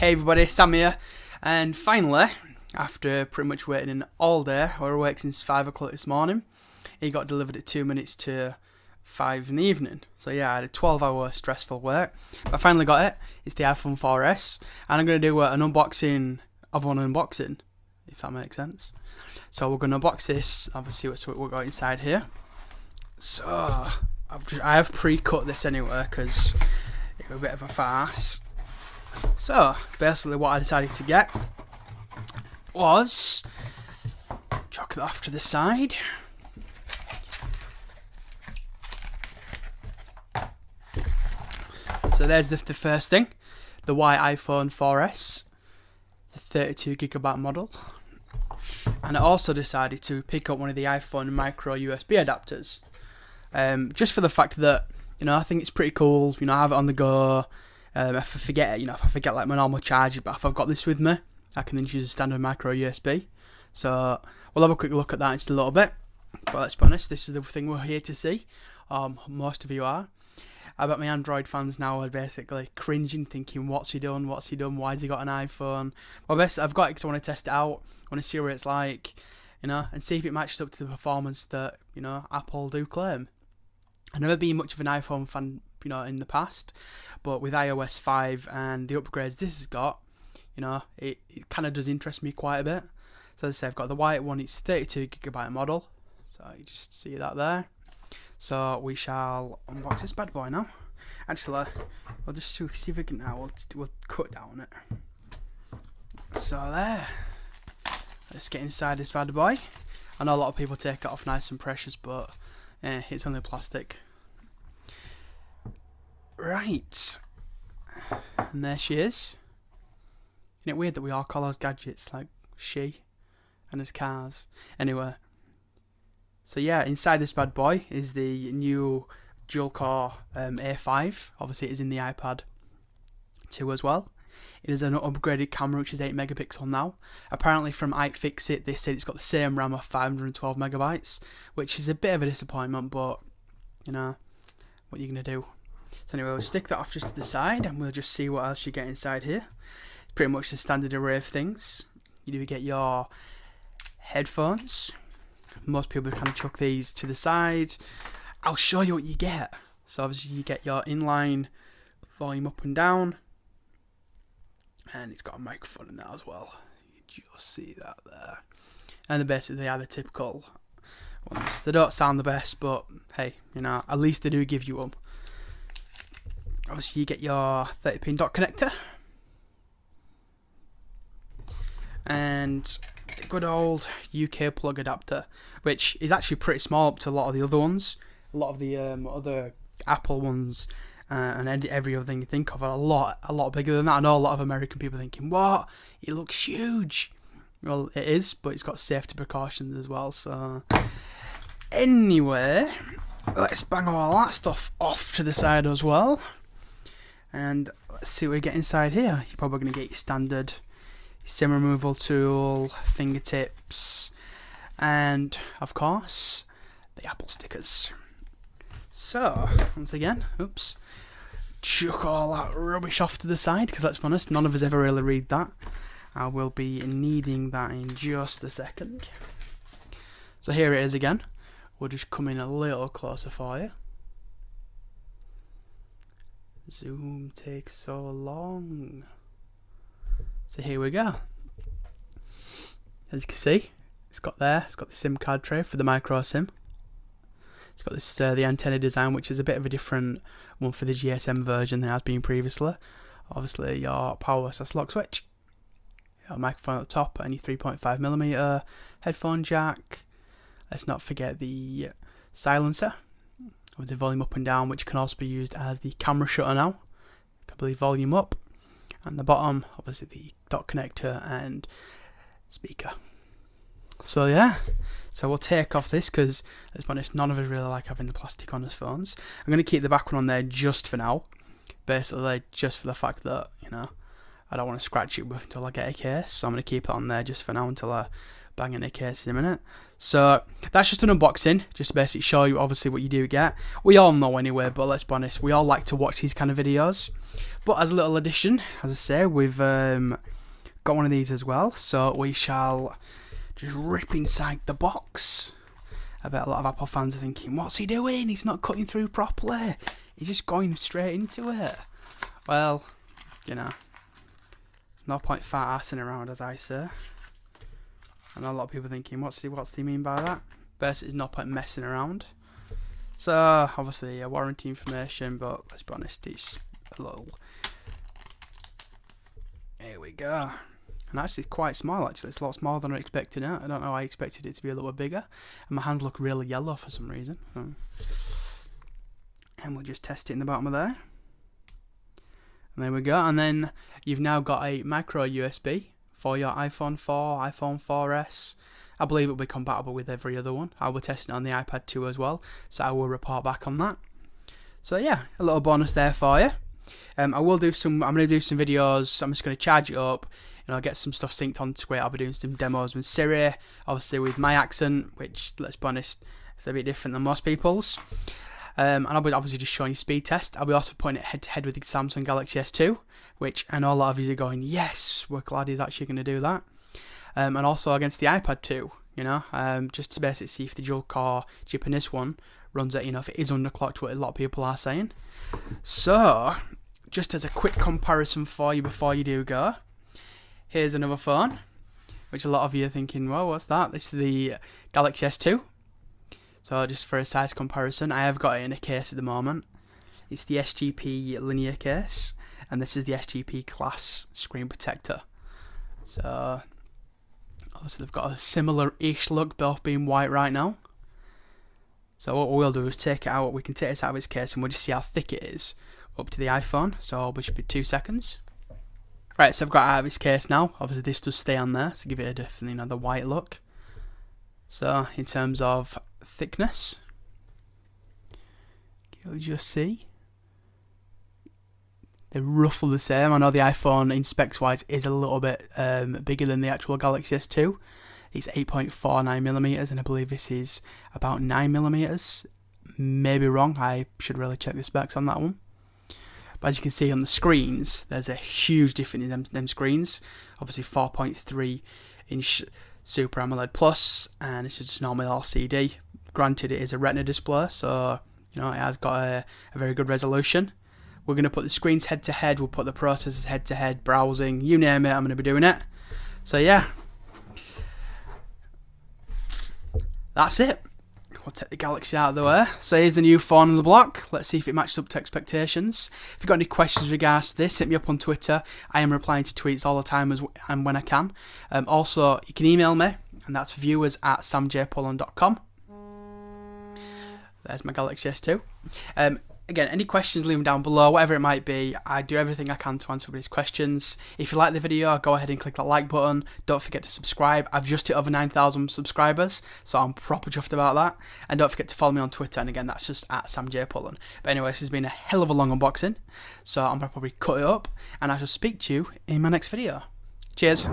Hey everybody, Sam here, and finally, after pretty much waiting all day, we were awake since 5 o'clock this morning, he got delivered at 2 minutes to 5 in the evening. So yeah, I had a 12-hour stressful wait. But I finally got it. It's the iPhone 4S, and I'm going to do an unboxing of an unboxing, if that makes sense. So we're going to unbox this, obviously what we've got inside here. So, I have pre-cut this anyway, because it was a bit of a farce. So, basically what I decided to get was, chuck it off to the side. So there's the first thing, the white iPhone 4S, the 32GB model. And I also decided to pick up one of the iPhone micro USB adapters. Just for the fact that, I think it's pretty cool, I have it on the go. If I forget it, if I forget like my normal charger, but if I've got this with me, I can then use a standard micro USB. So we'll have a quick look at that in just a little bit. But let's be honest, this is the thing we're here to see. Most of you are. I bet my Android fans now are basically cringing, thinking, what's he done? Why has he got an iPhone? Well, basically, I've got it because I want to test it out. I want to see what it's like, and see if it matches up to the performance that, Apple do claim. I've never been much of an iPhone fan, in the past, but with iOS 5 and the upgrades this has got, it kind of does interest me quite a bit. So as I say, I've got the white one, it's 32GB model, so you just see that there. So we shall unbox this bad boy now. Actually, I'll just see if we can now, we'll cut down it. So there, let's get inside this bad boy. I know a lot of people take it off nice and precious, but it's only plastic. Right, and there she is. Isn't it weird that we all call those gadgets like she and as cars? Anyway, so yeah, inside this bad boy is the new dual core A5. Obviously it is in the iPad 2 as well. It is an upgraded camera which is 8 megapixel now. Apparently from iFixit they said it's got the same RAM of 512 megabytes, which is a bit of a disappointment, but what are you going to do? So anyway, we'll stick that off just to the side and we'll just see what else you get inside here. It's pretty much the standard array of things. You do get your headphones. Most people kind of chuck these to the side. I'll show you what you get. So obviously you get your inline volume up and down. And it's got a microphone in there as well. You just see that there. And basically they are the typical ones. They don't sound the best, but hey, at least they do give you them. Obviously you get your 30-pin dock connector. And the good old UK plug adapter, which is actually pretty small up to a lot of the other ones. A lot of the other Apple ones and every other thing you think of are a lot bigger than that. I know a lot of American people thinking, what? It looks huge. Well, it is, but it's got safety precautions as well. So anyway, let's bang all that stuff off to the side as well. And let's see what we get inside here. You're probably going to get your standard SIM removal tool, fingertips, and of course the Apple stickers. So once again, chuck all that rubbish off to the side, because let's be honest, none of us ever really read that. I will be needing that in just a second. So here it is again. We'll just come in a little closer for you. Zoom takes so long. So here we go. As you can see, it's got the SIM card tray for the micro SIM. It's got this the antenna design, which is a bit of a different one for the GSM version than it has been previously. Obviously your power / lock switch, your microphone at the top, and your 3.5mm headphone jack. Let's not forget the silencer with the volume up and down, which can also be used as the camera shutter now. I believe volume up. And the bottom, obviously the dock connector and speaker. So yeah, so we'll take off this because, let's be honest, none of us really like having the plastic on his phones. I'm going to keep the back one on there just for now. Basically, just for the fact that, I don't want to scratch it with until I get a case. So I'm going to keep it on there just for now until I bang in the case in a minute. So that's just an unboxing, just to basically show you obviously what you do get. We all know anyway, but let's be honest, we all like to watch these kind of videos. But as a little addition, as I say, we've got one of these as well. So we shall just rip inside the box. I bet a lot of Apple fans are thinking, what's he doing? He's not cutting through properly. He's just going straight into it. Well, you know, no point fat-assing around, as I say. I know a lot of people thinking, what's he mean by that? Basically, there's no point messing around. So, obviously, warranty information, but let's be honest, it's a little... Here we go. And actually, quite small, actually. It's a lot smaller than I expected it. I don't know, I expected it to be a little bit bigger. And my hands look really yellow for some reason. And we'll just test it in the bottom of there. And there we go. And then you've now got a micro USB for your iPhone 4, iPhone 4S. I believe it will be compatible with every other one. I will test it on the iPad 2 as well, so I will report back on that. So yeah, a little bonus there for you. I'm going to do some videos. I'm just going to charge it up, you know, get some stuff synced onto it. I'll be doing some demos with Siri, obviously with my accent, which, let's be honest, is a bit different than most people's. And I'll be obviously just showing you speed test. I'll be also putting it head to head with the Samsung Galaxy S2, which I know a lot of you are going, yes, we're glad he's actually going to do that. And also against the iPad 2, you know, just to basically see if the dual core chip in this one runs it, you know, if it is underclocked, what a lot of people are saying. So, just as a quick comparison for you before you do go, here's another phone, which a lot of you are thinking, well, what's that? This is the Galaxy S2. So just for a size comparison, I have got it in a case at the moment. It's the SGP linear case, and this is the SGP glass screen protector. So obviously they've got a similar-ish look, both being white right now. So what we'll do is take it out. We can take this out of its case, and we'll just see how thick it is up to the iPhone. So it should be 2 seconds. Right, so I've got it out of its case now. Obviously this does stay on there to give it a different, you know, the white look. So in terms of thickness, you'll just see they're roughly the same. I know the iPhone in specs wise is a little bit bigger than the actual Galaxy S2. It's 8.49mm, and I believe this is about 9mm. Maybe wrong, I should really check the specs on that one. But as you can see on the screens, there's a huge difference in them screens. Obviously 4.3 inch Super AMOLED Plus, and this is just normal LCD. Granted, it is a Retina display, so you know it has got a very good resolution. We're going to put the screens head to head. We'll put the processors head to head, browsing, you name it. I'm going to be doing it. So yeah, that's it. We'll take the Galaxy out of the way. So here's the new phone on the block. Let's see if it matches up to expectations. If you've got any questions in regards to this, hit me up on Twitter. I am replying to tweets all the time and when I can. Also, you can email me, and that's viewers@samjpullen.com. There's my Galaxy S2. Again, any questions, leave them down below, whatever it might be. I do everything I can to answer everybody's questions. If you like the video, go ahead and click that like button. Don't forget to subscribe. I've just hit over 9,000 subscribers, so I'm proper chuffed about that. And don't forget to follow me on Twitter, and again, that's just @SamJPullen. But anyway, this has been a hell of a long unboxing, so I'm going to probably cut it up, and I shall speak to you in my next video. Cheers.